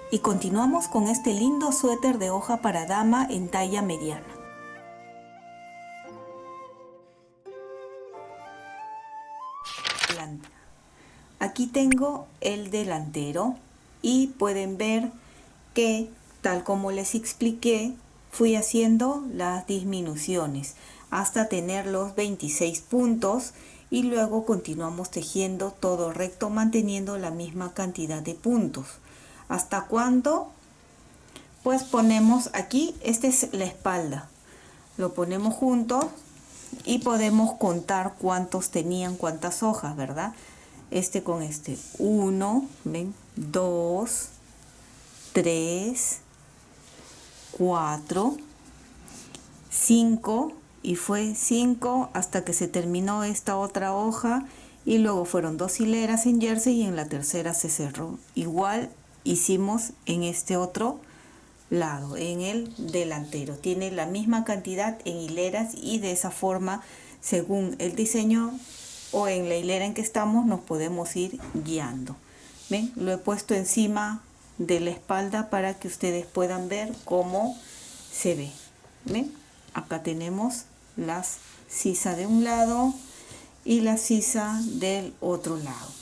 Y continuamos con este lindo suéter de hoja para dama en talla mediana. Aquí tengo el delantero y pueden ver que, tal como les expliqué, fui haciendo las disminuciones hasta tener los 26 puntos y luego continuamos tejiendo todo recto manteniendo la misma cantidad de puntos. ¿Hasta cuándo? Pues ponemos aquí, esta es la espalda, lo ponemos juntos y podemos contar cuántos tenían, cuántas hojas, ¿verdad? Este con este, 1, ven, 2, 3, 4, 5 y fue 5 hasta que se terminó esta otra hoja y luego fueron 2 hileras en jersey y en la tercera se cerró. Igual hicimos en este otro lado, en el delantero. Tiene la misma cantidad en hileras y de esa forma, según el diseño o en la hilera en que estamos, nos podemos ir guiando. ¿Ven? Lo he puesto encima de la espalda para que ustedes puedan ver cómo se ve. ¿Ven? Acá tenemos la sisa de un lado y la sisa del otro lado.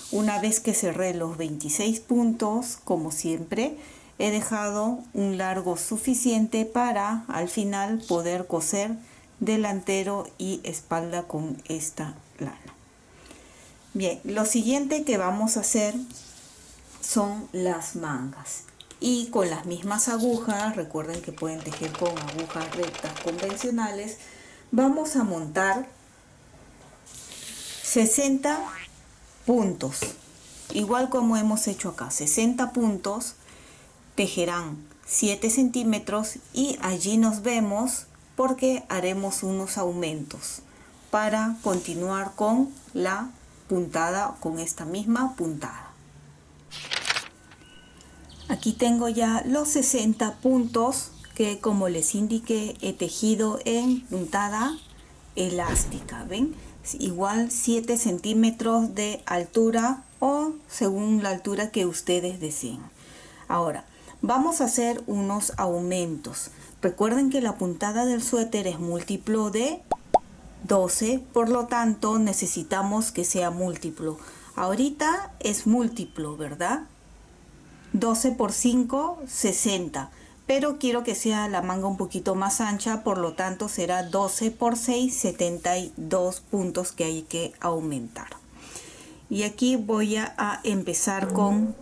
Una vez que cerré los 26 puntos, como siempre, he dejado un largo suficiente para al final poder coser delantero y espalda con esta lana. Bien, lo siguiente que vamos a hacer son las mangas. Y con las mismas agujas, recuerden que pueden tejer con agujas rectas convencionales, vamos a montar 60 puntos. Igual como hemos hecho acá, 60 puntos, tejerán 7 centímetros y allí nos vemos porque haremos unos aumentos para continuar con la puntada, con esta misma puntada. Aquí tengo ya los 60 puntos que, como les indiqué, he tejido en puntada elástica. ¿Ven? Igual 7 centímetros de altura o según la altura que ustedes deseen. Ahora, vamos a hacer unos aumentos. Recuerden que la puntada del suéter es múltiplo de 12, por lo tanto necesitamos que sea múltiplo. Ahorita es múltiplo, ¿verdad? 12 por 5, 60. Pero quiero que sea la manga un poquito más ancha, por lo tanto será 12 por 6, 72 puntos que hay que aumentar. Y aquí voy a empezar con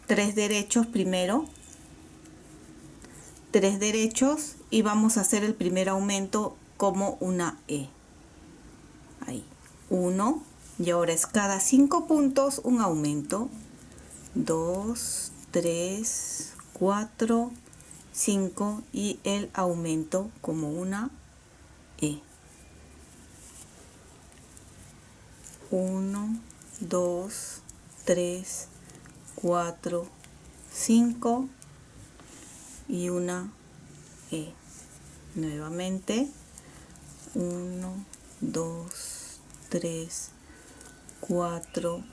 3 derechos primero. 3 derechos y vamos a hacer el primer aumento como una E. Ahí, 1. Y ahora es cada 5 puntos un aumento. 2, 3, 4, 5 y el aumento como una E. 1, 2, 3, 4, 5 y una E. Nuevamente 1, 2, 3, 4,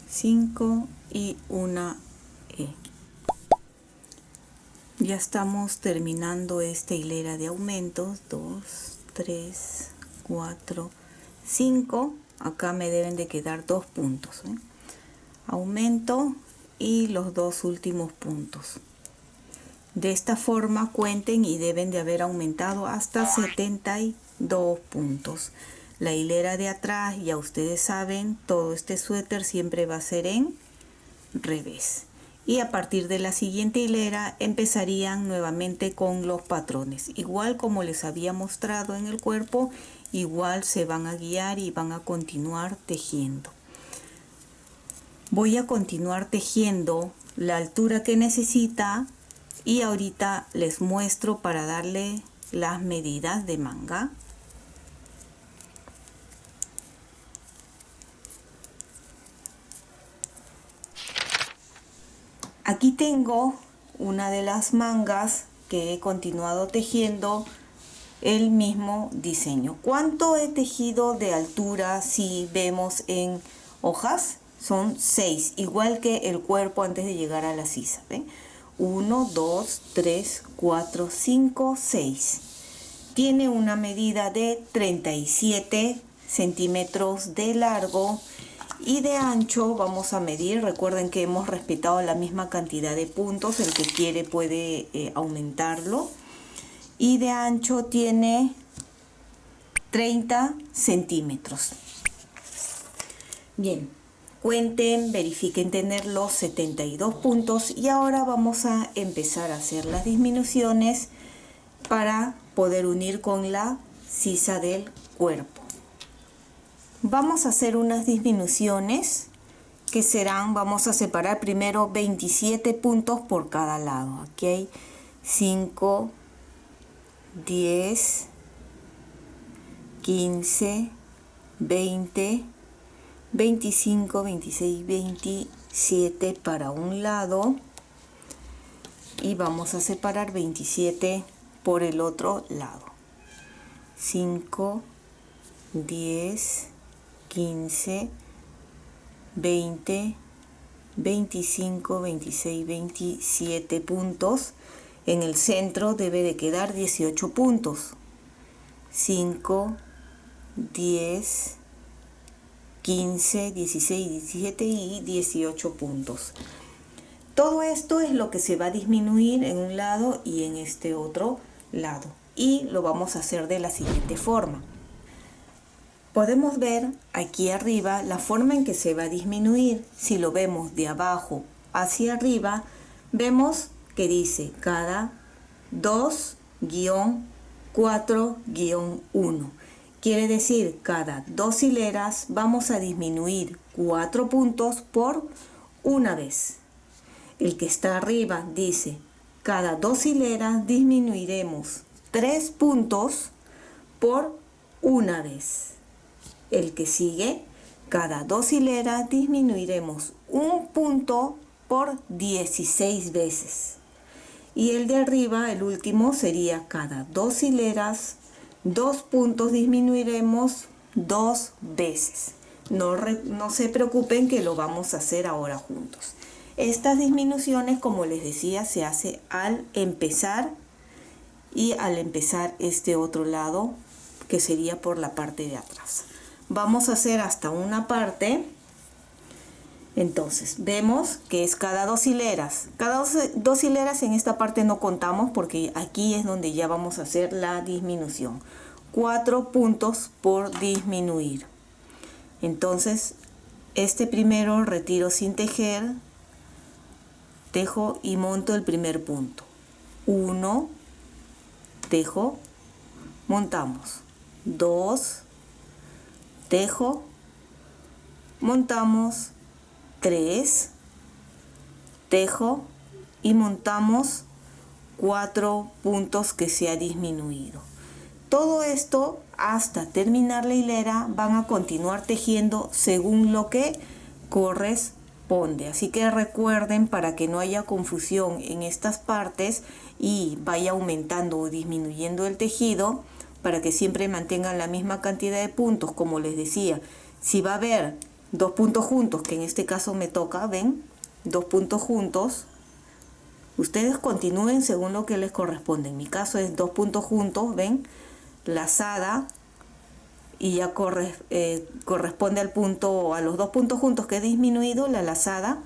5 y una E. Ya estamos terminando esta hilera de aumentos. 2, 3, 4, 5. Acá me deben de quedar 2 puntos, ¿eh? Aumento y los 2 últimos puntos. De esta forma cuenten y deben de haber aumentado hasta 72 puntos. La hilera de atrás, ya ustedes saben, todo este suéter siempre va a ser en revés. Y a partir de la siguiente hilera empezarían nuevamente con los patrones. Igual como les había mostrado en el cuerpo, igual se van a guiar y van a continuar tejiendo. Voy a continuar tejiendo la altura que necesita y ahorita les muestro para darle las medidas de manga. Aquí tengo una de las mangas que he continuado tejiendo el mismo diseño. ¿Cuánto he tejido de altura si vemos en hojas? son 6, igual que el cuerpo antes de llegar a la sisa. ¿Ven? 1, 2, 3, 4, 5, 6. Tiene una medida de 37 centímetros de largo y de ancho. Vamos a medir, recuerden que hemos respetado la misma cantidad de puntos, el que quiere puede aumentarlo. Y de ancho tiene 30 centímetros. Bien, cuenten, verifiquen tener los 72 puntos y ahora vamos a empezar a hacer las disminuciones para poder unir con la sisa del cuerpo. Vamos a hacer unas disminuciones que serán, vamos a separar primero 27 puntos por cada lado. Aquí hay 5, 10, 15, 20, 25, 26, 27 para un lado y vamos a separar 27 por el otro lado. 5, 10, 15, 20, 25, 26, 27 puntos. En el centro debe de quedar 18 puntos. 5, 10, 15, 16, 17 y 18 puntos. Todo esto es lo que se va a disminuir en un lado y en este otro lado. Y lo vamos a hacer de la siguiente forma. Podemos ver aquí arriba la forma en que se va a disminuir. Si lo vemos de abajo hacia arriba, vemos que dice cada 2-4-1. Quiere decir, cada 2 hileras vamos a disminuir 4 puntos por una vez. El que está arriba dice, cada 2 hileras disminuiremos 3 puntos por una vez. El que sigue, cada 2 hileras disminuiremos 1 punto por 16 veces. Y el de arriba, el último, sería cada 2 hileras, 2 puntos disminuiremos 2 veces. No se preocupen que lo vamos a hacer ahora juntos. Estas disminuciones, como les decía, se hace al empezar y al empezar este otro lado, que sería por la parte de atrás. Vamos a hacer hasta una parte. Entonces, vemos que es cada 2 hileras. Cada 2 hileras en esta parte no contamos porque aquí es donde ya vamos a hacer la disminución. 4 puntos por disminuir. Entonces, este primero retiro sin tejer, tejo y monto el primer punto. 1, tejo, montamos. 2, tejo, montamos. 3, tejo y montamos 4 puntos que se ha disminuido. Todo esto hasta terminar la hilera van a continuar tejiendo según lo que corresponde. Así que recuerden, para que no haya confusión en estas partes y vaya aumentando o disminuyendo el tejido, para que siempre mantengan la misma cantidad de puntos, como les decía, si va a haber 2 puntos juntos, que en este caso me toca, ven, 2 puntos juntos, ustedes continúen según lo que les corresponde. En mi caso es 2 puntos juntos, ven, lazada, y ya corresponde al punto, a los 2 puntos juntos que he disminuido, la lazada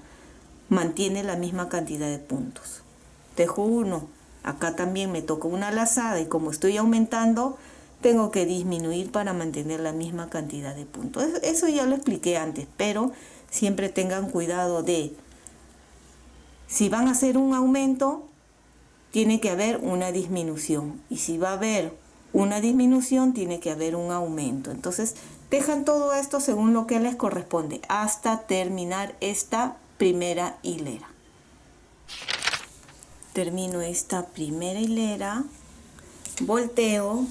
mantiene la misma cantidad de puntos. Tejo 1, acá también me toca una lazada y como estoy aumentando, tengo que disminuir para mantener la misma cantidad de puntos. Eso ya lo expliqué antes, pero siempre tengan cuidado de, si van a hacer un aumento, tiene que haber una disminución. Y si va a haber una disminución, tiene que haber un aumento. Entonces, tejan todo esto según lo que les corresponde, hasta terminar esta primera hilera. Termino esta primera hilera, volteo.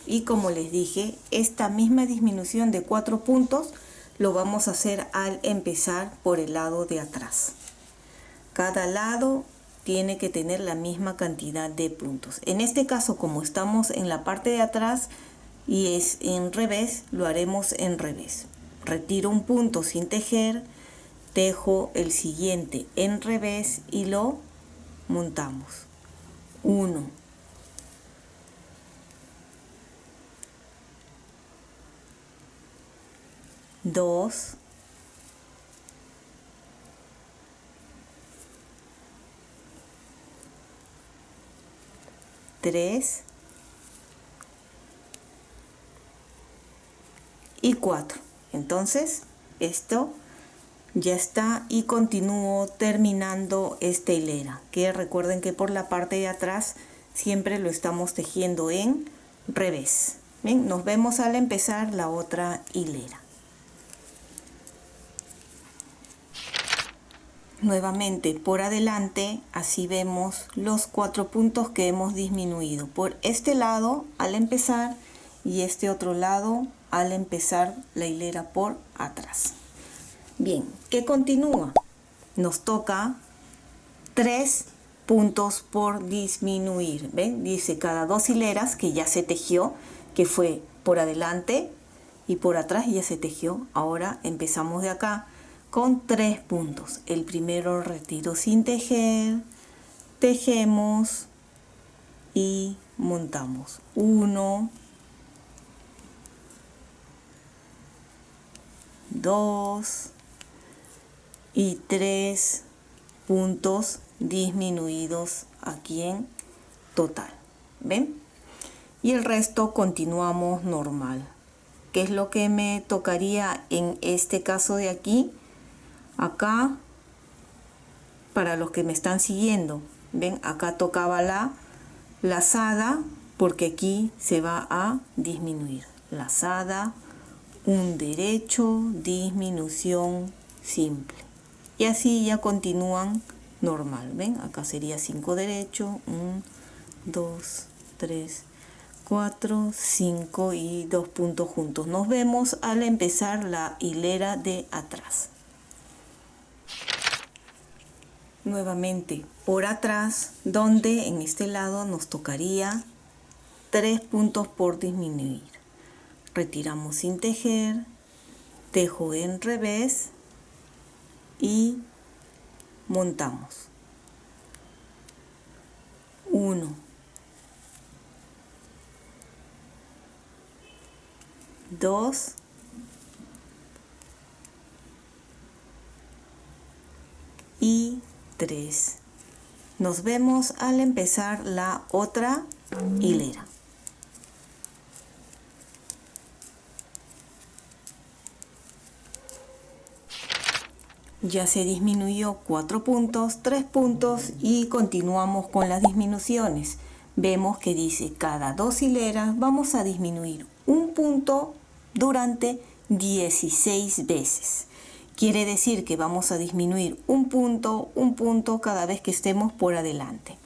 Y como les dije, esta misma disminución de 4 puntos lo vamos a hacer al empezar por el lado de atrás. Cada lado tiene que tener la misma cantidad de puntos. En este caso, como estamos en la parte de atrás y es en revés, lo haremos en revés. Retiro un punto sin tejer, tejo el siguiente en revés y lo montamos. 1, 2, 3 y 4. Entonces esto ya está y continúo terminando esta hilera, que recuerden que por la parte de atrás siempre lo estamos tejiendo en revés. Bien, nos vemos al empezar la otra hilera. Nuevamente por adelante, así vemos los 4 puntos que hemos disminuido por este lado al empezar y este otro lado al empezar la hilera por atrás. Bien, ¿qué continúa? Nos toca 3 puntos por disminuir. ¿Ven? Dice cada 2 hileras que ya se tejió, que fue por adelante y por atrás ya se tejió. Ahora empezamos de acá con 3 puntos. El primero retiro sin tejer, tejemos y montamos. 1, 2 y 3 puntos disminuidos aquí en total. ¿Ven? Y el resto continuamos normal. ¿Qué es lo que me tocaría en este caso de aquí? Acá, para los que me están siguiendo, ven, acá tocaba la lazada porque aquí se va a disminuir. Lazada, un derecho, disminución simple. Y así ya continúan normal. ¿Ven? Acá sería 5 derechos, 1, 2, 3, 4, 5 y 2 puntos juntos. Nos vemos al empezar la hilera de atrás. Nuevamente por atrás, donde en este lado nos tocaría 3 puntos por disminuir. Retiramos sin tejer, tejo en revés y montamos. 1, 2 y 3. Nos vemos al empezar la otra hilera. Ya se disminuyó 4 puntos, 3 puntos y continuamos con las disminuciones. Vemos que dice cada 2 hileras vamos a disminuir un punto durante 16 veces. Quiere decir que vamos a disminuir un punto cada vez que estemos por adelante.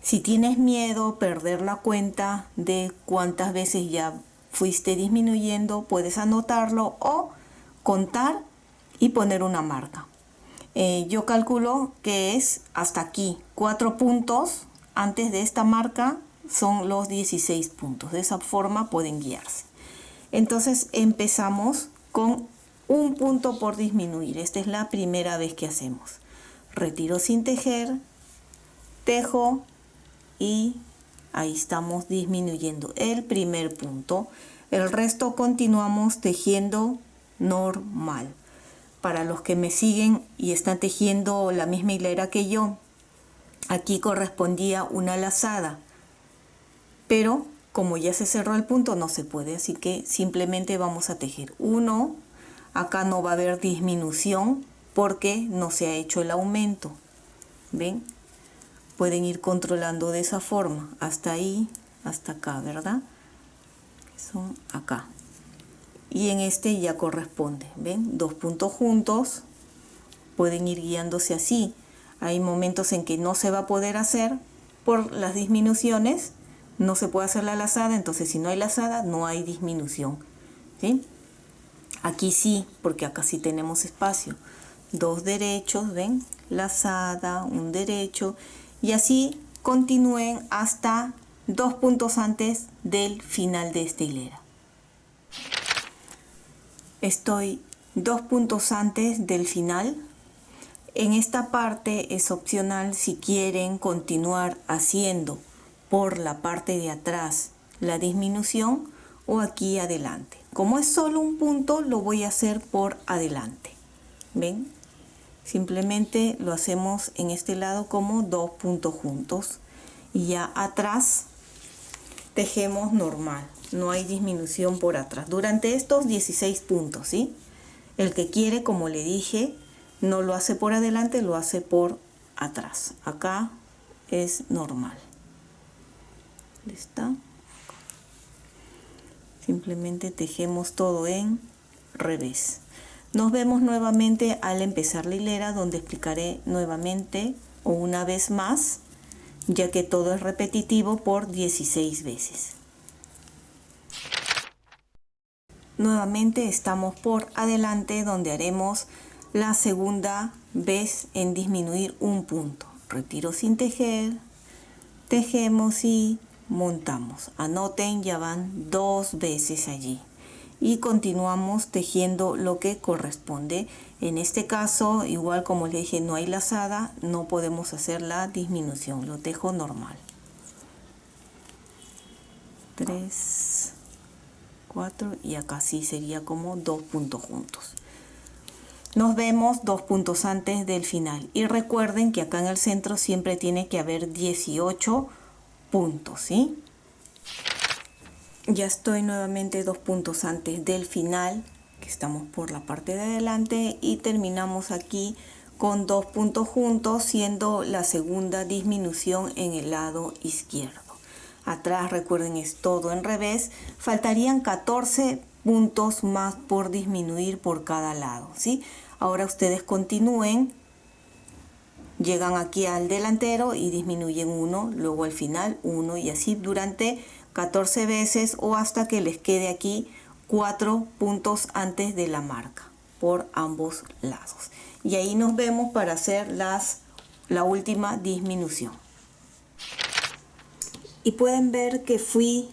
Si tienes miedo a perder la cuenta de cuántas veces ya fuiste disminuyendo, puedes anotarlo o contar y poner una marca. Yo calculo que es hasta aquí, 4 puntos antes de esta marca son los 16 puntos. De esa forma pueden guiarse. Entonces empezamos con un punto por disminuir. Esta es la primera vez que hacemos. Retiro sin tejer, tejo y ahí estamos disminuyendo el primer punto. El resto continuamos tejiendo normal. Para los que me siguen y están tejiendo la misma hilera que yo, aquí correspondía una lazada, pero como ya se cerró el punto no se puede, así que simplemente vamos a tejer 1. Acá no va a haber disminución porque no se ha hecho el aumento. ¿Ven? Pueden ir controlando de esa forma, hasta ahí, hasta acá, ¿verdad? Son acá. Y en este ya corresponde, ¿ven? 2 puntos juntos, pueden ir guiándose así. Hay momentos en que no se va a poder hacer por las disminuciones, no se puede hacer la lazada, entonces si no hay lazada no hay disminución, ¿sí? Aquí sí, porque acá sí tenemos espacio. 2 derechos, ¿ven? Lazada, un derecho y así continúen hasta 2 puntos antes del final de esta hilera. Estoy 2 puntos antes del final. En esta parte es opcional si quieren continuar haciendo por la parte de atrás la disminución o aquí adelante. Como es solo un punto, lo voy a hacer por adelante. ¿Ven? Simplemente lo hacemos en este lado como 2 puntos juntos. Y ya atrás tejemos normal. No hay disminución por atrás. Durante estos 16 puntos, ¿sí? El que quiere, como le dije, no lo hace por adelante, lo hace por atrás. Acá es normal. ¿Dónde está? Simplemente tejemos todo en revés. Nos vemos nuevamente al empezar la hilera, donde explicaré nuevamente o una vez más, ya que todo es repetitivo por 16 veces. Nuevamente estamos por adelante, donde haremos la segunda vez en disminuir un punto. Retiro sin tejer, tejemos y montamos. Anoten, ya van 2 veces allí. Y continuamos tejiendo lo que corresponde. En este caso, igual como les dije, no hay lazada, no podemos hacer la disminución. Lo tejo normal. 3, 4 y acá sí sería como 2 puntos juntos. Nos vemos 2 puntos antes del final. Y recuerden que acá en el centro siempre tiene que haber 18 puntos, ¿sí? Ya estoy nuevamente 2 puntos antes del final, que estamos por la parte de adelante, y terminamos aquí con 2 puntos juntos, siendo la segunda disminución en el lado izquierdo. Atrás, recuerden, es todo en revés. Faltarían 14 puntos más por disminuir por cada lado, ¿sí? Ahora ustedes continúen, llegan aquí al delantero y disminuyen 1, luego al final 1 y así durante 14 veces o hasta que les quede aquí 4 puntos antes de la marca por ambos lados. Y ahí nos vemos para hacer la última disminución. Y pueden ver que fui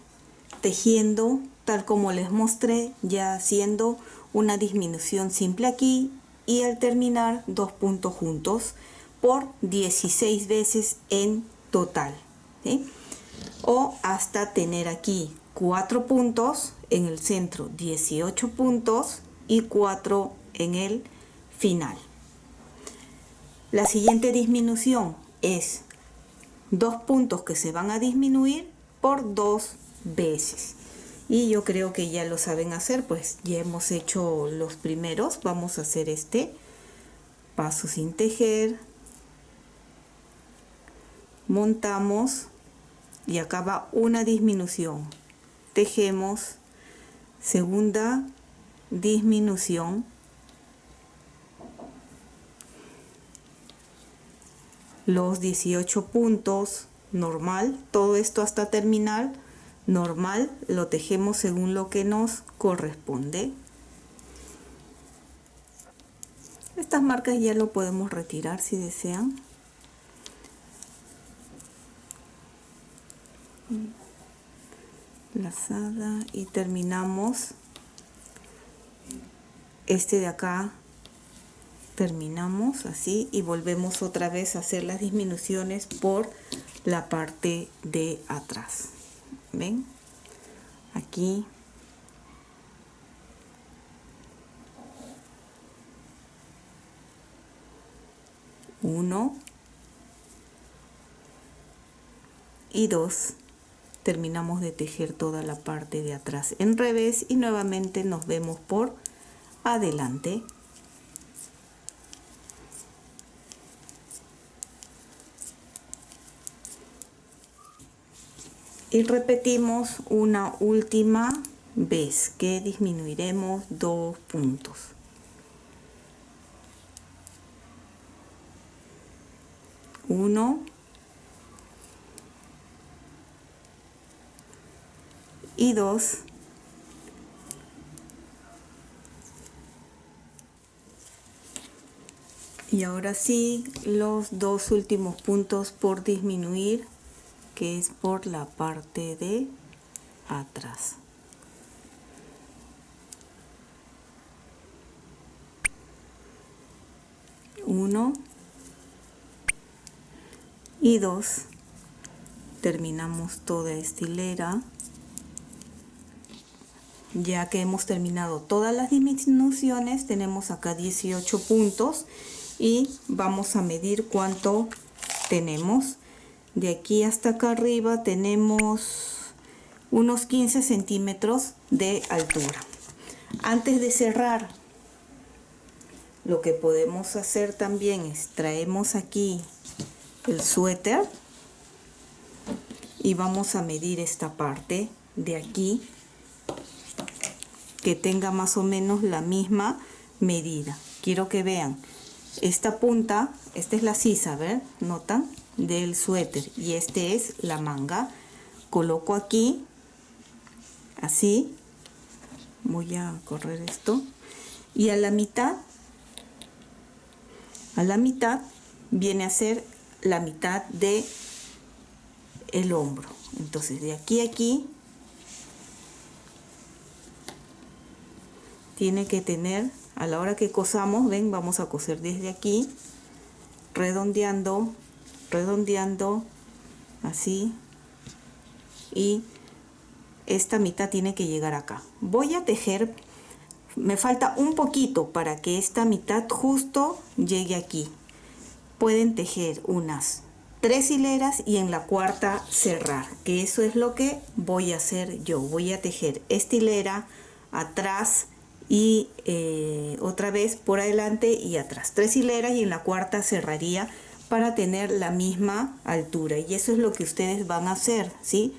tejiendo tal como les mostré, ya haciendo una disminución simple aquí y al terminar 2 puntos juntos por 16 veces en total, ¿sí? O hasta tener aquí 4 puntos en el centro, 18 puntos y 4 en el final. La siguiente disminución es 2 puntos que se van a disminuir por 2 veces. Y yo creo que ya lo saben hacer, pues ya hemos hecho los primeros. Vamos a hacer este paso sin tejer, montamos y acá va una disminución, tejemos, segunda disminución, los 18 puntos normal, todo esto hasta terminar normal, lo tejemos según lo que nos corresponde. Estas marcas ya lo podemos retirar si desean. Lazada y terminamos este de acá, terminamos así y volvemos otra vez a hacer las disminuciones por la parte de atrás. ¿Ven? Aquí uno y 2. Terminamos de tejer toda la parte de atrás en revés y nuevamente nos vemos por adelante. Y repetimos una última vez que disminuiremos 2 puntos. Uno y 2. Y ahora sí, los 2 últimos puntos por disminuir, que es por la parte de atrás. 1 y 2. Terminamos toda esta hilera. Ya que hemos terminado todas las disminuciones, tenemos acá 18 puntos y vamos a medir cuánto tenemos. De aquí hasta acá arriba tenemos unos 15 centímetros de altura. Antes de cerrar, lo que podemos hacer también es traemos aquí el suéter y vamos a medir esta parte de aquí, que tenga más o menos la misma medida. Quiero que vean esta punta, esta es la sisa, ¿ver? ¿Notan? Del suéter, y este es la manga. Coloco aquí, así, voy a correr esto, y a la mitad viene a ser la mitad de el hombro. Entonces de aquí a aquí tiene que tener, a la hora que cosamos, ven, vamos a coser desde aquí, redondeando, así, y esta mitad tiene que llegar acá. Voy a tejer, me falta un poquito para que esta mitad justo llegue aquí. Pueden tejer unas 3 hileras y en la cuarta cerrar, que eso es lo que voy a hacer yo. Voy a tejer esta hilera atrás y otra vez por adelante y atrás, 3 hileras, y en la cuarta cerraría para tener la misma altura. Y eso es lo que ustedes van a hacer, ¿sí?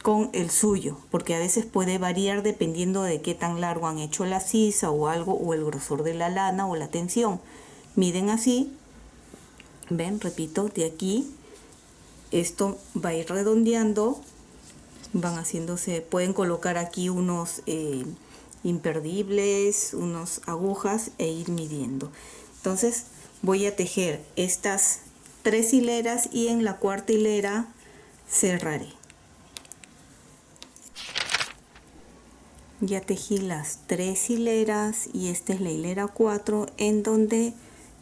Con el suyo, porque a veces puede variar dependiendo de qué tan largo han hecho la sisa o algo, o el grosor de la lana o la tensión. Miden así, ven, repito, de aquí esto va a ir redondeando, van haciéndose, pueden colocar aquí unos imperdibles, unas agujas e ir midiendo. Entonces voy a tejer estas 3 hileras y en la cuarta hilera cerraré. Ya tejí las 3 hileras y esta es la hilera 4 en donde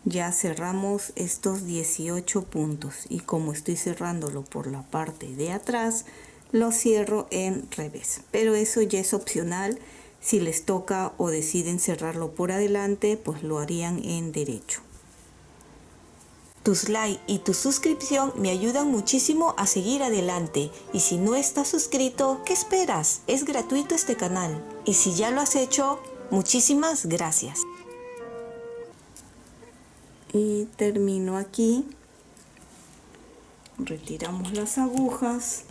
ya cerramos estos 18 puntos, y como estoy cerrándolo por la parte de atrás, lo cierro en revés, pero eso ya es opcional. Si les toca o deciden cerrarlo por adelante, pues lo harían en derecho. Tus likes y tu suscripción me ayudan muchísimo a seguir adelante. Y si no estás suscrito, ¿qué esperas? Es gratuito este canal. Y si ya lo has hecho, muchísimas gracias. Y termino aquí. Retiramos las agujas.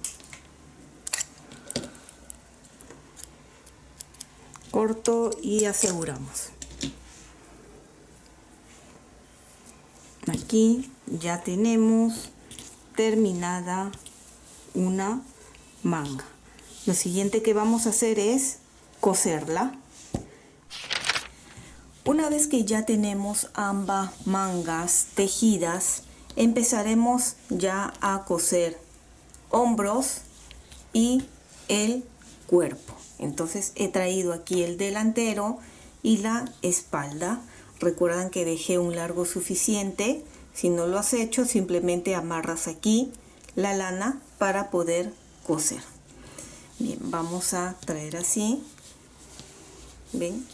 Corto y aseguramos. Aquí ya tenemos terminada una manga. Lo siguiente que vamos a hacer es coserla. Una vez que ya tenemos ambas mangas tejidas, empezaremos ya a coser hombros y el cuerpo. Entonces he traído aquí el delantero y la espalda. Recuerdan que dejé un largo suficiente. Si no lo has hecho, simplemente amarras aquí la lana para poder coser. Bien, vamos a traer así, ven,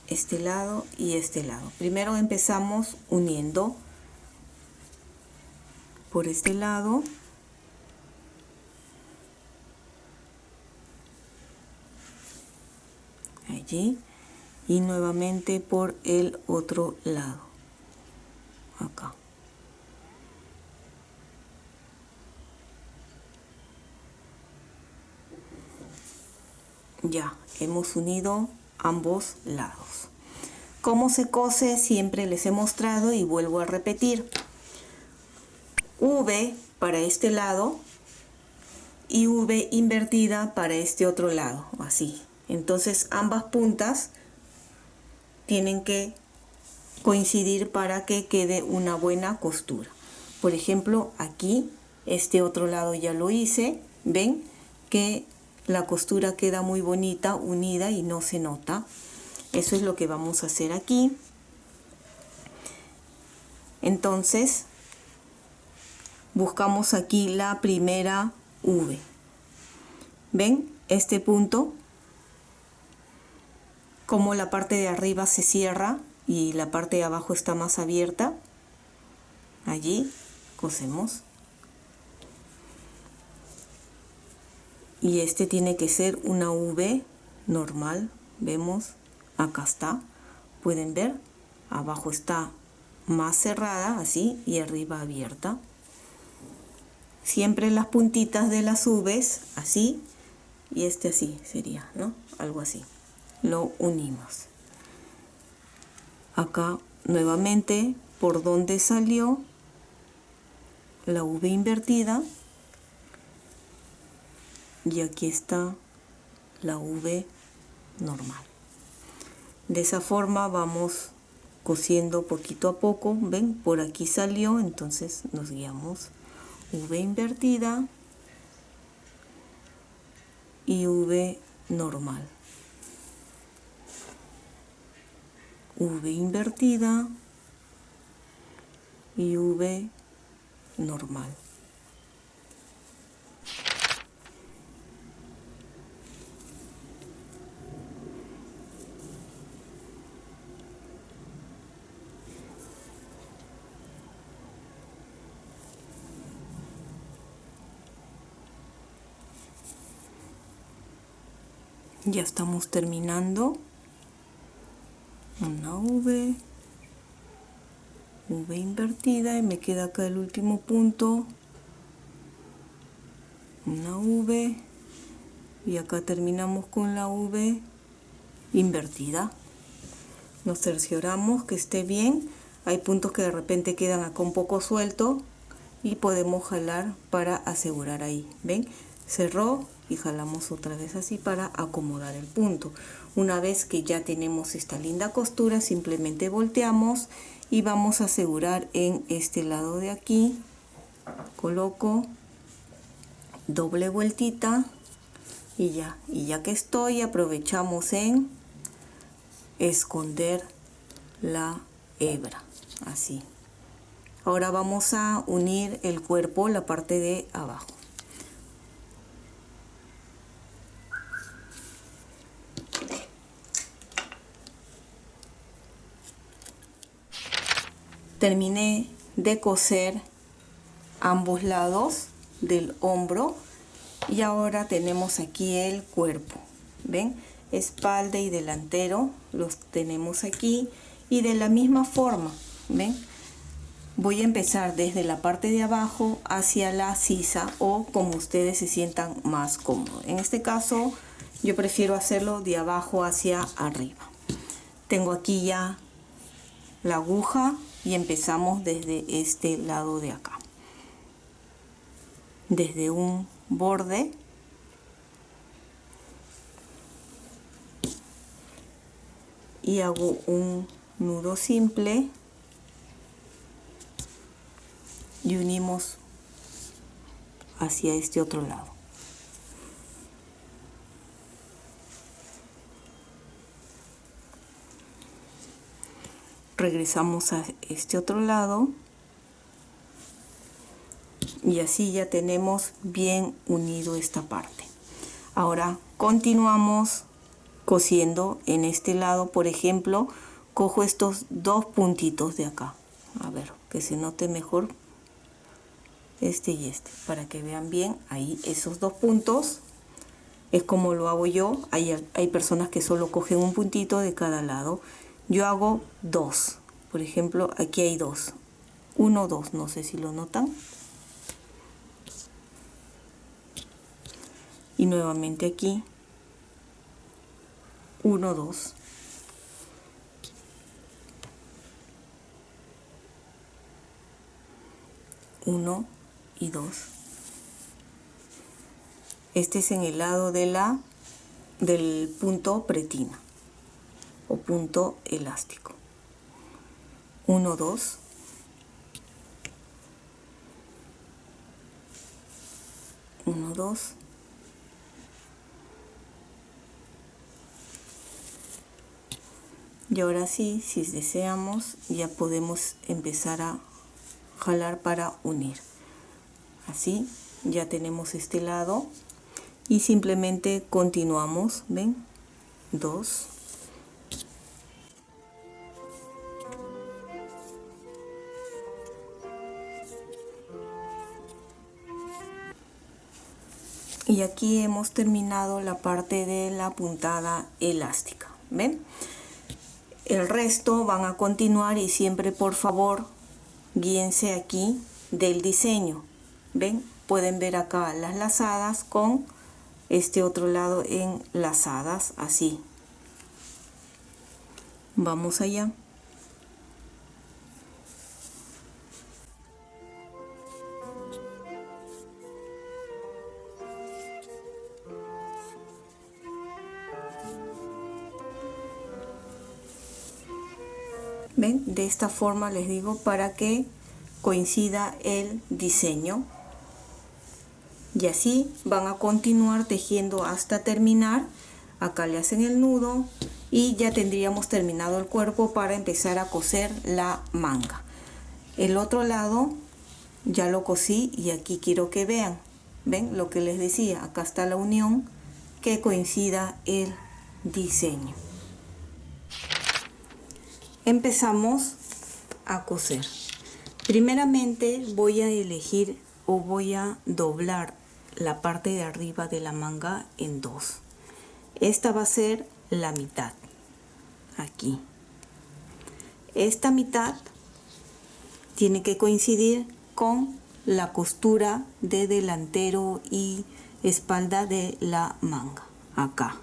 este lado y este lado. Primero empezamos uniendo por este lado, allí, y nuevamente por el otro lado, acá. Ya hemos unido ambos lados. ¿Cómo se cose? Siempre les he mostrado y vuelvo a repetir. V para este lado y V invertida para este otro lado, así. Entonces ambas puntas tienen que coincidir para que quede una buena costura. Por ejemplo, aquí este otro lado ya lo hice. Ven que la costura queda muy bonita, unida, y no se nota. Eso es lo que vamos a hacer aquí. Entonces buscamos aquí la primera V. ¿Ven? Este punto, como la parte de arriba se cierra y la parte de abajo está más abierta. Allí cosemos. Y este tiene que ser una V normal. Vemos, acá está. Pueden ver, abajo está más cerrada, así, y arriba abierta. Siempre las puntitas de las V's, así, y este así sería, ¿no? Algo así. Lo unimos. Acá nuevamente, por donde salió la V invertida, y aquí está la V normal. De esa forma vamos cosiendo poquito a poco. Ven, por aquí salió, entonces nos guiamos. V invertida y V normal. V invertida y V normal. Ya estamos terminando. Una V invertida y me queda acá el último punto. Una V y acá terminamos con la V invertida. Nos cercioramos que esté bien. Hay puntos que de repente quedan acá un poco sueltos y podemos jalar para asegurar ahí. ¿Ven? Cerró y jalamos otra vez así para acomodar el punto. Una vez que ya tenemos esta linda costura, simplemente volteamos y vamos a asegurar en este lado de aquí. Coloco doble vueltita y ya que estoy, aprovechamos en esconder la hebra, así. Ahora vamos a unir el cuerpo, la parte de abajo. Terminé de coser ambos lados del hombro y ahora tenemos aquí el cuerpo. ¿Ven? Espalda y delantero los tenemos aquí y de la misma forma, ¿ven? Voy a empezar desde la parte de abajo hacia la sisa o como ustedes se sientan más cómodos. En este caso yo prefiero hacerlo de abajo hacia arriba. Tengo aquí ya la aguja y empezamos desde este lado de acá. Desde un borde y hago un nudo simple y unimos hacia este otro lado. Regresamos a este otro lado y así ya tenemos bien unido esta parte. Ahora continuamos cosiendo en este lado. Por ejemplo, cojo estos dos puntitos de acá, a ver que se note mejor este y este, para que vean bien ahí esos dos puntos. Es como lo hago yo. Hay personas que solo cogen un puntito de cada lado. Yo hago dos. Por ejemplo, aquí hay dos. 1, 2, no sé si lo notan. Y nuevamente aquí. 1, 2. Uno y 2. Este es en el lado de del punto pretina o punto elástico. 1, 2. 1, 2. Y ahora sí, si deseamos, ya podemos empezar a jalar para unir. Así ya tenemos este lado y simplemente continuamos, ven, 2, y aquí hemos terminado la parte de la puntada elástica, ven. El resto van a continuar y siempre, por favor, guíense aquí del diseño, ven, pueden ver acá las lazadas con este otro lado enlazadas, así. Vamos allá. ¿Ven? De esta forma les digo, para que coincida el diseño. Y así van a continuar tejiendo hasta terminar. Acá le hacen el nudo y ya tendríamos terminado el cuerpo para empezar a coser la manga. El otro lado ya lo cosí y aquí quiero que vean. ¿Ven? Lo que les decía, acá está la unión, que coincida el diseño. Empezamos a coser. Primeramente voy a elegir o voy a doblar la parte de arriba de la manga en 2. Esta va a ser la mitad, aquí. Esta mitad tiene que coincidir con la costura de delantero y espalda de la manga, acá.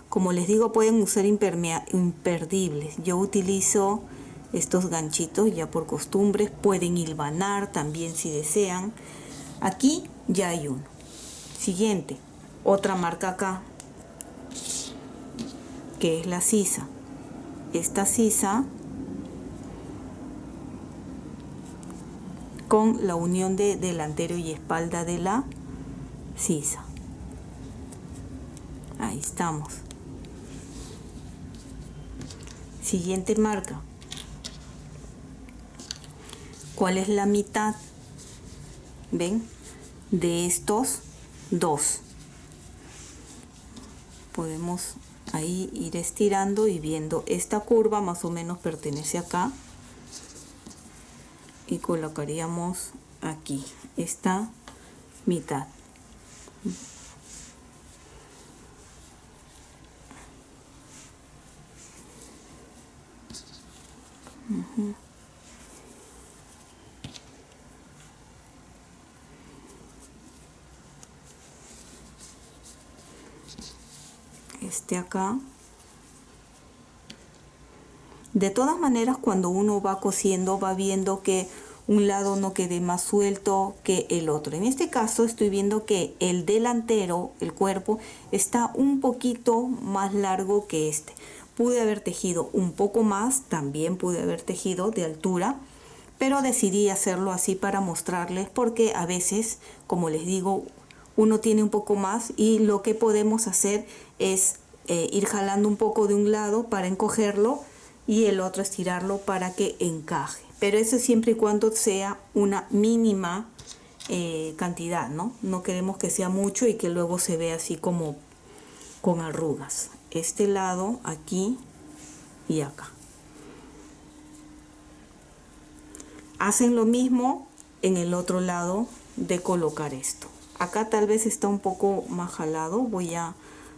Como les digo, pueden usar imperdibles. Yo utilizo estos ganchitos ya por costumbre. Pueden hilvanar también si desean. Aquí ya hay uno. Siguiente, otra marca acá, que es la sisa. Esta sisa con la unión de delantero y espalda de la sisa. Ahí estamos. Siguiente marca. ¿Cuál es la mitad? ¿Ven? De estos 2. Podemos ahí ir estirando y viendo esta curva, más o menos pertenece acá. Y colocaríamos aquí esta mitad. Este acá. De todas maneras, cuando uno va cosiendo, va viendo que un lado no quede más suelto que el otro. En este caso estoy viendo que el delantero, el cuerpo, está un poquito más largo que este. Pude haber tejido un poco más, también pude haber tejido de altura, pero decidí hacerlo así para mostrarles, porque a veces, como les digo, uno tiene un poco más y lo que podemos hacer es ir jalando un poco de un lado para encogerlo y el otro estirarlo para que encaje. Pero eso siempre y cuando sea una mínima cantidad, ¿no? No queremos que sea mucho y que luego se vea así como con arrugas. Este lado, aquí y acá. Hacen lo mismo en el otro lado de colocar esto. Acá tal vez está un poco más jalado, voy a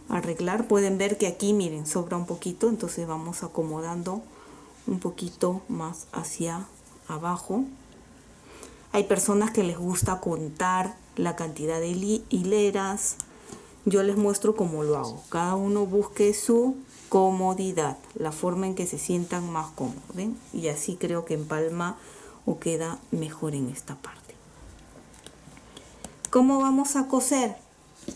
arreglar. Pueden ver que aquí, miren, sobra un poquito, entonces vamos acomodando un poquito más hacia abajo. Hay personas que les gusta contar la cantidad de hileras. Yo les muestro cómo lo hago. Cada uno busque su comodidad, la forma en que se sientan más cómodos, ¿ven? Y así creo que empalma o queda mejor en esta parte. ¿Cómo vamos a coser?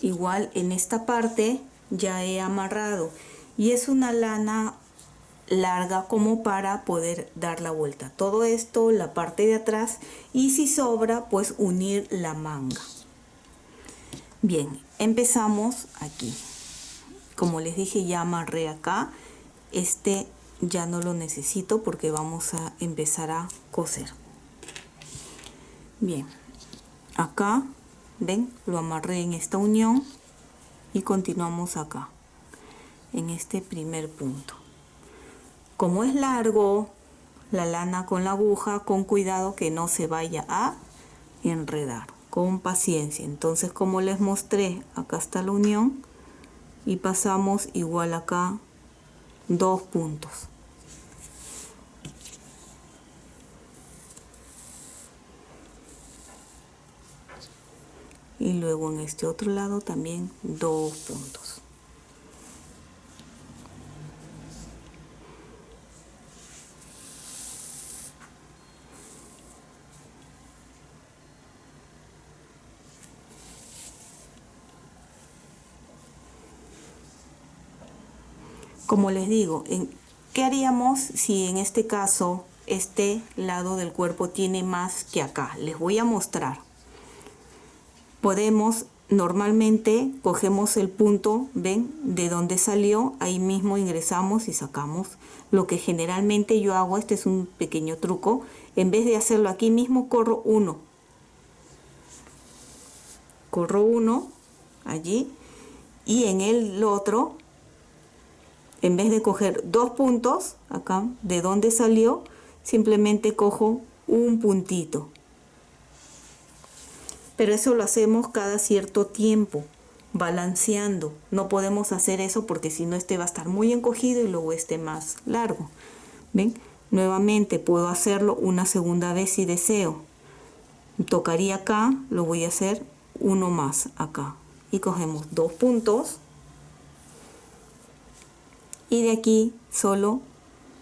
Igual en esta parte ya he amarrado y es una lana larga como para poder dar la vuelta. Todo esto, la parte de atrás, y si sobra, pues unir la manga. Bien, empezamos aquí. Como les dije, ya amarré acá. Este ya no lo necesito porque vamos a empezar a coser. Bien, acá, ven, lo amarré en esta unión y continuamos acá, en este primer punto. Como es largo la lana con la aguja, con cuidado que no se vaya a enredar, con paciencia. Entonces, como les mostré, acá está la unión y pasamos igual acá 2 puntos. Y luego en este otro lado también 2 puntos. Como les digo, ¿qué haríamos si en este caso este lado del cuerpo tiene más que acá? Les voy a mostrar. Podemos, normalmente cogemos el punto, ven, de donde salió, ahí mismo ingresamos y sacamos. Lo que generalmente yo hago, este es un pequeño truco, en vez de hacerlo aquí mismo, corro uno allí, y en el otro, en vez de coger 2 puntos, acá, de donde salió, simplemente cojo un puntito. Pero eso lo hacemos cada cierto tiempo, balanceando. No podemos hacer eso porque si no este va a estar muy encogido y luego este más largo. ¿Ven? Nuevamente puedo hacerlo una segunda vez si deseo. Tocaría acá, lo voy a hacer uno más acá. Y cogemos 2 puntos. Y de aquí solo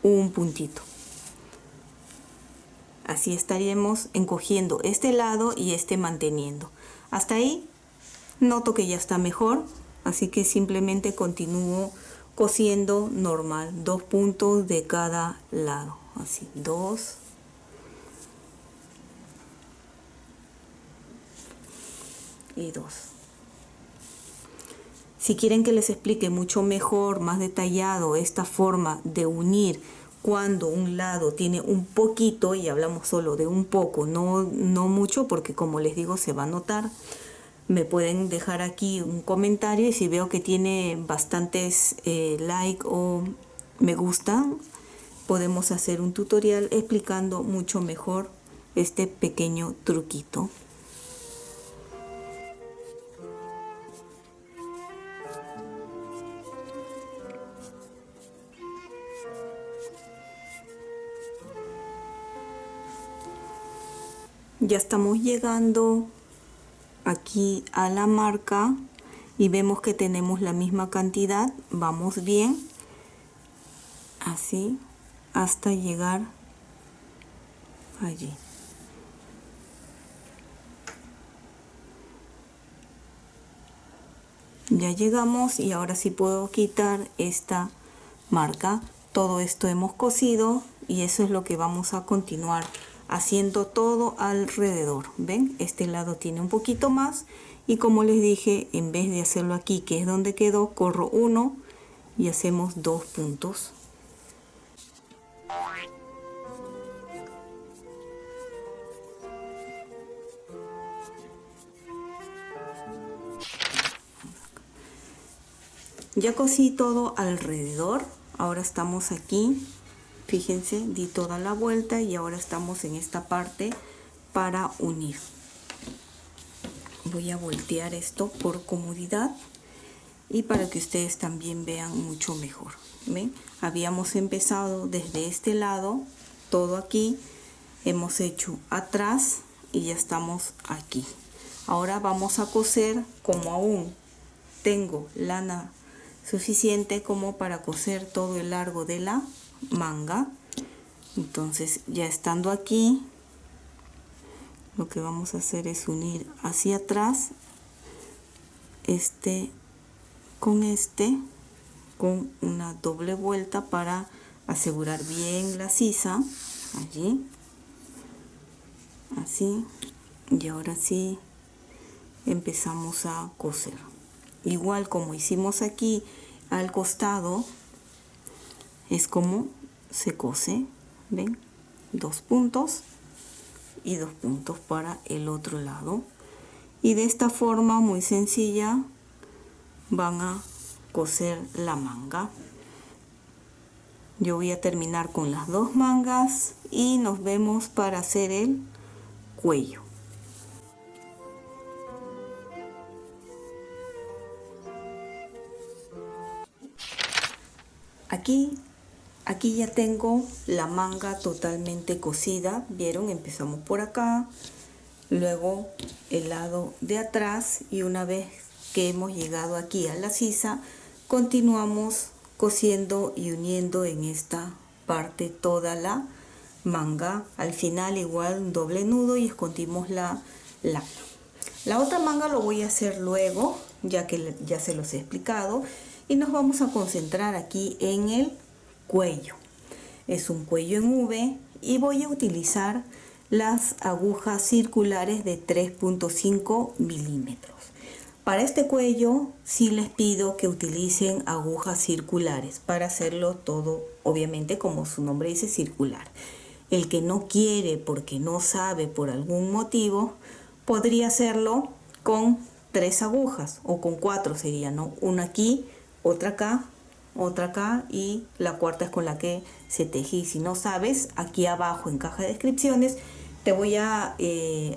un puntito. Así estaríamos encogiendo este lado y este manteniendo. Hasta ahí noto que ya está mejor, así que simplemente continúo cosiendo normal, 2 puntos de cada lado, así, 2 y 2. Si quieren que les explique mucho mejor, más detallado, esta forma de unir cuando un lado tiene un poquito, y hablamos solo de un poco, no mucho, porque como les digo se va a notar, me pueden dejar aquí un comentario y si veo que tiene bastantes like o me gustan, podemos hacer un tutorial explicando mucho mejor este pequeño truquito. Ya estamos llegando aquí a la marca y vemos que tenemos la misma cantidad. Vamos bien, así, hasta llegar allí. Ya llegamos y ahora sí puedo quitar esta marca. Todo esto hemos cosido y eso es lo que vamos a continuar haciendo todo alrededor. ¿Ven? Este lado tiene un poquito más y como les dije, en vez de hacerlo aquí, que es donde quedó, corro uno y hacemos 2 puntos. Ya cosí todo alrededor. Ahora estamos aquí. Fíjense, di toda la vuelta y ahora estamos en esta parte para unir. Voy a voltear esto por comodidad y para que ustedes también vean mucho mejor. ¿Ven? Habíamos empezado desde este lado, todo aquí, hemos hecho atrás y ya estamos aquí. Ahora vamos a coser, como aún tengo lana suficiente como para coser todo el largo de la manga. Entonces ya estando aquí, lo que vamos a hacer es unir hacia atrás este con una doble vuelta para asegurar bien la sisa allí, así, y ahora sí empezamos a coser igual como hicimos aquí al costado. Es como se cose, ven, 2 puntos y 2 puntos para el otro lado. Y de esta forma muy sencilla van a coser la manga. Yo voy a terminar con las 2 mangas y nos vemos para hacer el cuello. Aquí ya tengo la manga totalmente cosida. Vieron, empezamos por acá, luego el lado de atrás, y una vez que hemos llegado aquí a la sisa, continuamos cosiendo y uniendo en esta parte toda la manga. Al final igual un doble nudo y escondimos la lana. La otra manga lo voy a hacer luego, ya que ya se los he explicado, y nos vamos a concentrar aquí en el cuello. Es un cuello en V y voy a utilizar las agujas circulares de 3.5 milímetros. Para este cuello sí les pido que utilicen agujas circulares para hacerlo todo, obviamente, como su nombre dice, circular. El que no quiere, porque no sabe por algún motivo, podría hacerlo con 3 agujas o con 4 sería, ¿no? Una aquí, otra acá y la cuarta es con la que se teje. Si no sabes, aquí abajo en caja de descripciones te voy a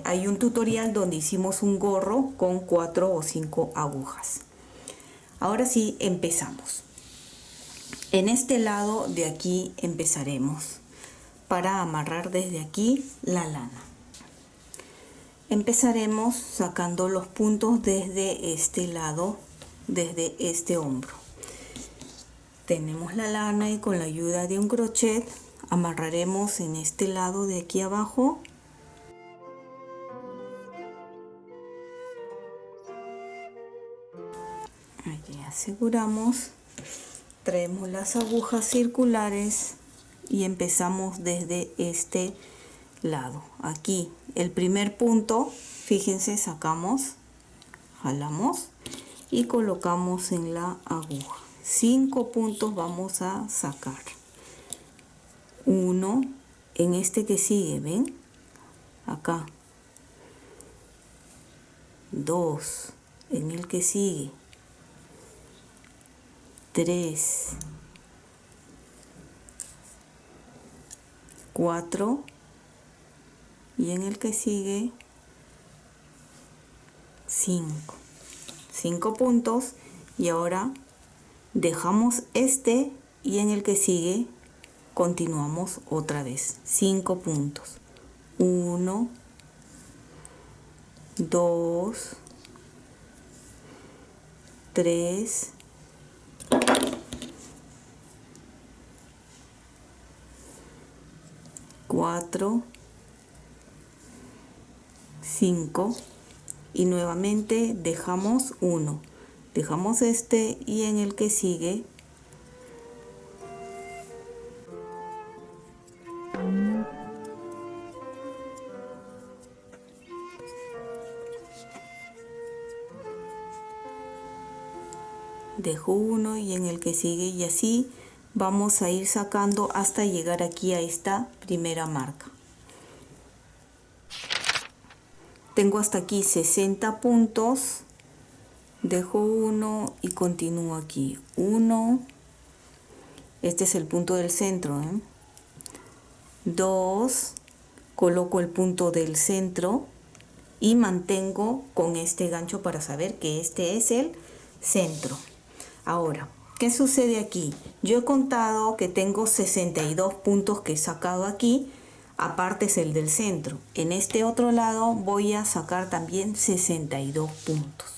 hay un tutorial donde hicimos un gorro con 4 o 5 agujas. Ahora sí, empezamos. En este lado de aquí empezaremos para amarrar desde aquí la lana. Empezaremos sacando los puntos desde este lado, desde este hombro. Tenemos la lana y con la ayuda de un crochet amarraremos en este lado de aquí abajo. Aquí aseguramos, traemos las agujas circulares y empezamos desde este lado. Aquí el primer punto, fíjense, sacamos, jalamos y colocamos en la aguja. 5 puntos vamos a sacar. 1 en este que sigue, ven, acá. 2 en el que sigue. 3, 4 y en el que sigue 5. 5 puntos y ahora dejamos este y en el que sigue continuamos otra vez. 5 puntos. 1, 2, 3, 4, 5 y nuevamente dejamos 1. Dejamos este y en el que sigue dejo 1 y en el que sigue, y así vamos a ir sacando hasta llegar aquí a esta primera marca. Tengo hasta aquí 60 puntos. Dejo 1 y continúo aquí. 1, este es el punto del centro, 2, coloco el punto del centro y mantengo con este gancho para saber que este es el centro. Ahora, ¿qué sucede aquí? Yo he contado que tengo 62 puntos que he sacado aquí, aparte es el del centro. En este otro lado voy a sacar también 62 puntos.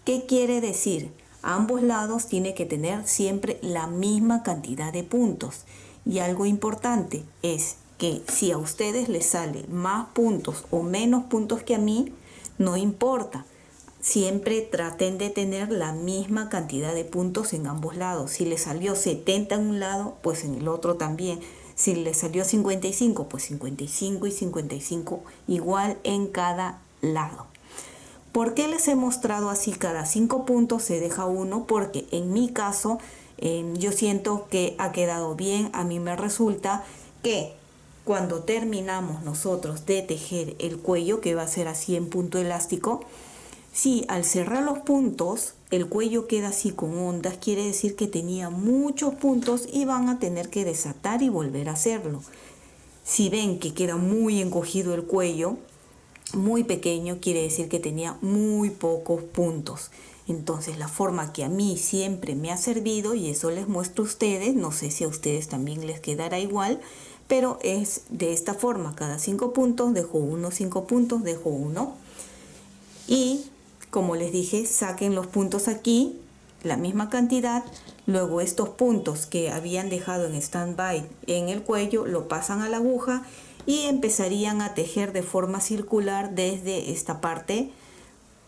¿Qué quiere decir? A ambos lados tiene que tener siempre la misma cantidad de puntos. Y algo importante es que si a ustedes les sale más puntos o menos puntos que a mí, no importa. Siempre traten de tener la misma cantidad de puntos en ambos lados. Si les salió 70 en un lado, pues en el otro también. Si les salió 55, pues 55 y 55 igual en cada lado. ¿Por qué les he mostrado así? Cada 5 puntos se deja 1, porque en mi caso yo siento que ha quedado bien. A mí me resulta que cuando terminamos nosotros de tejer el cuello, que va a ser así en punto elástico, si al cerrar los puntos el cuello queda así con ondas, quiere decir que tenía muchos puntos y van a tener que desatar y volver a hacerlo. Si ven que queda muy encogido el cuello, muy pequeño, quiere decir que tenía muy pocos puntos. Entonces la forma que a mí siempre me ha servido, y eso les muestro a ustedes, no sé si a ustedes también les quedará igual, pero es de esta forma: cada 5 puntos dejo uno, 5 puntos dejo uno. Y como les dije, saquen los puntos aquí, la misma cantidad. Luego estos puntos que habían dejado en stand-by en el cuello lo pasan a la aguja y empezarían a tejer de forma circular desde esta parte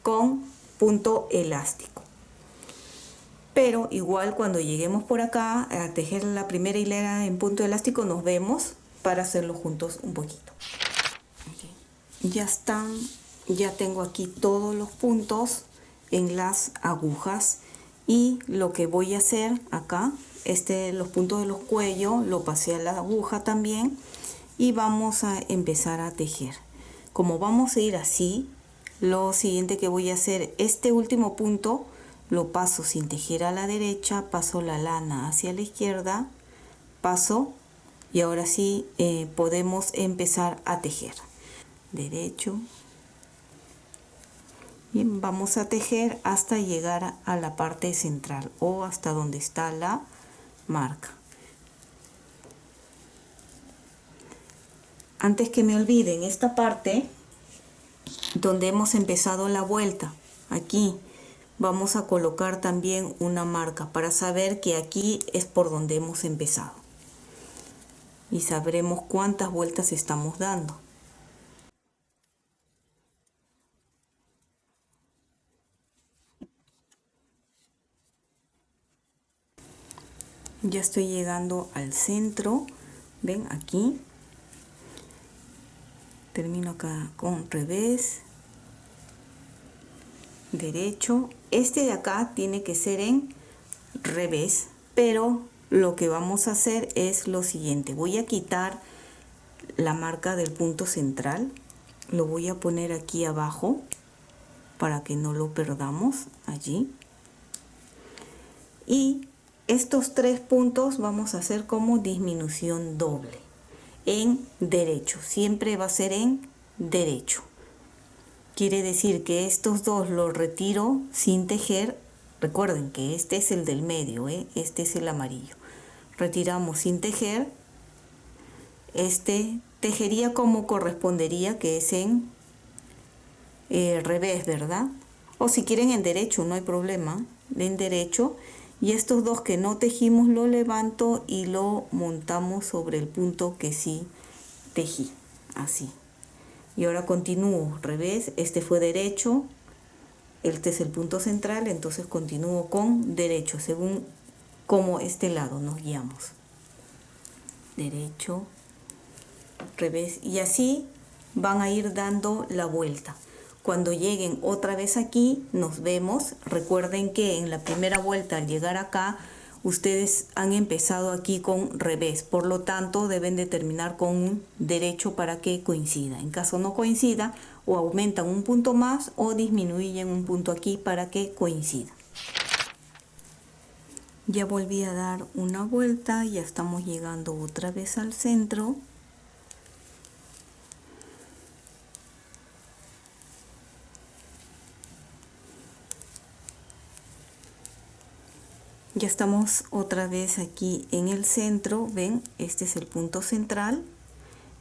con punto elástico. Pero igual cuando lleguemos por acá a tejer la primera hilera en punto elástico, nos vemos para hacerlo juntos un poquito. Ya están, ya tengo aquí todos los puntos en las agujas, y lo que voy a hacer acá, los puntos de los cuellos lo pasé a la aguja también, y vamos a empezar a tejer. Como vamos a ir así, lo siguiente que voy a hacer, este último punto lo paso sin tejer a la derecha, paso la lana hacia la izquierda, paso, y ahora sí podemos empezar a tejer. Derecho. Bien, vamos a tejer hasta llegar a la parte central o hasta donde está la marca. Antes que me olvide, en esta parte donde hemos empezado la vuelta, aquí vamos a colocar también una marca para saber que aquí es por donde hemos empezado, y sabremos cuántas vueltas estamos dando. Ya estoy llegando al centro, ven aquí, termino acá con revés, derecho. Este de acá tiene que ser en revés, pero lo que vamos a hacer es lo siguiente: voy a quitar la marca del punto central, lo voy a poner aquí abajo para que no lo perdamos allí, y estos 3 puntos vamos a hacer como disminución doble en derecho, siempre va a ser en derecho. Quiere decir que estos dos los retiro sin tejer. Recuerden que este es el del medio, este es el amarillo. Retiramos sin tejer. Este tejería como correspondería, que es en revés, ¿verdad? O si quieren en derecho, no hay problema, en derecho. Y estos dos que no tejimos lo levanto y lo montamos sobre el punto que sí tejí, así. Y ahora continúo revés, este fue derecho, este es el punto central, entonces continúo con derecho, según como este lado nos guiamos. Derecho, revés, y así van a ir dando la vuelta. Cuando lleguen otra vez aquí, nos vemos. Recuerden que en la primera vuelta, al llegar acá, ustedes han empezado aquí con revés, por lo tanto deben de terminar con un derecho para que coincida. En caso no coincida, o aumentan un punto más o disminuyen un punto aquí para que coincida. Ya volví a dar una vuelta, ya estamos llegando otra vez al centro. Ya estamos otra vez aquí en el centro, ven, este es el punto central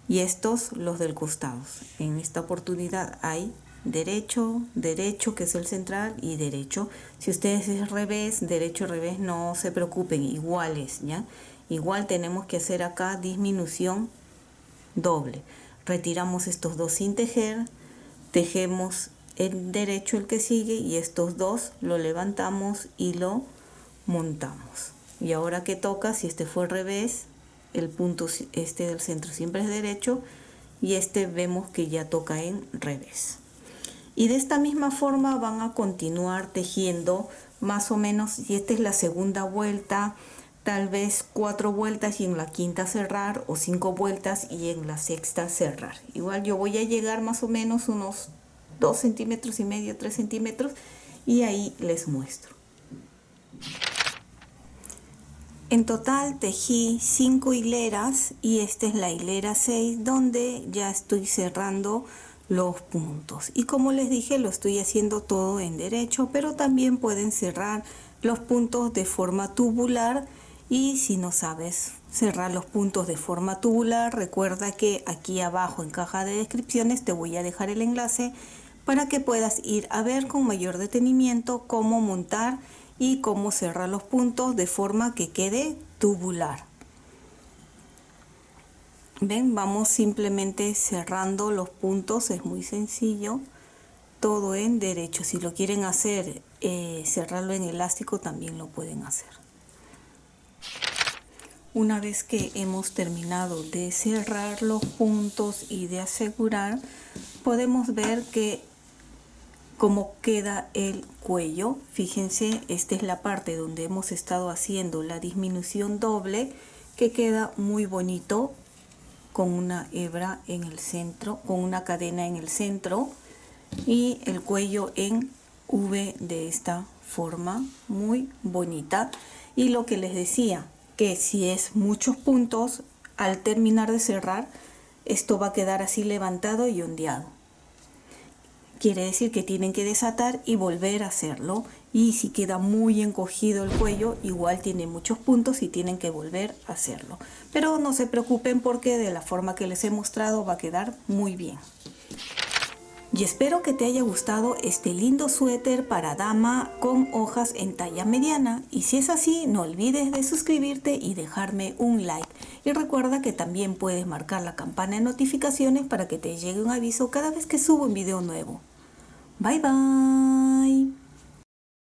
y estos los del costado. En esta oportunidad hay derecho, derecho que es el central y derecho. Si ustedes es revés, derecho, revés, no se preocupen, iguales, ¿ya? Igual tenemos que hacer acá disminución doble. Retiramos estos dos sin tejer, tejemos el derecho el que sigue y estos dos lo levantamos y lo montamos. Y ahora que toca, si este fue al revés, el punto este del centro siempre es derecho y este vemos que ya toca en revés. Y de esta misma forma van a continuar tejiendo más o menos. Y esta es la segunda vuelta, tal vez 4 vueltas y en la quinta cerrar, o 5 vueltas y en la sexta cerrar. Igual yo voy a llegar más o menos unos 2 centímetros y medio, 3 centímetros, y ahí les muestro. En total tejí 5 hileras y esta es la hilera 6 donde ya estoy cerrando los puntos. Y como les dije, lo estoy haciendo todo en derecho, pero también pueden cerrar los puntos de forma tubular. Y si no sabes cerrar los puntos de forma tubular, recuerda que aquí abajo en caja de descripciones te voy a dejar el enlace para que puedas ir a ver con mayor detenimiento cómo montar y cómo cerrar los puntos de forma que quede tubular. Ven, vamos simplemente cerrando los puntos, es muy sencillo, todo en derecho. Si lo quieren hacer, cerrarlo en elástico, también lo pueden hacer. Una vez que hemos terminado de cerrar los puntos y de asegurar, podemos ver que cómo queda el cuello. Fíjense, esta es la parte donde hemos estado haciendo la disminución doble, que queda muy bonito con una hebra en el centro, con una cadena en el centro, y el cuello en V de esta forma, muy bonita. Y lo que les decía, que si es muchos puntos, al terminar de cerrar, esto va a quedar así levantado y ondeado. Quiere decir que tienen que desatar y volver a hacerlo. Y si queda muy encogido el cuello, igual tiene muchos puntos y tienen que volver a hacerlo. Pero no se preocupen porque de la forma que les he mostrado va a quedar muy bien. Y espero que te haya gustado este lindo suéter para dama con hojas en talla mediana. Y si es así, no olvides de suscribirte y dejarme un like. Y recuerda que también puedes marcar la campana de notificaciones para que te llegue un aviso cada vez que subo un video nuevo. Bye bye.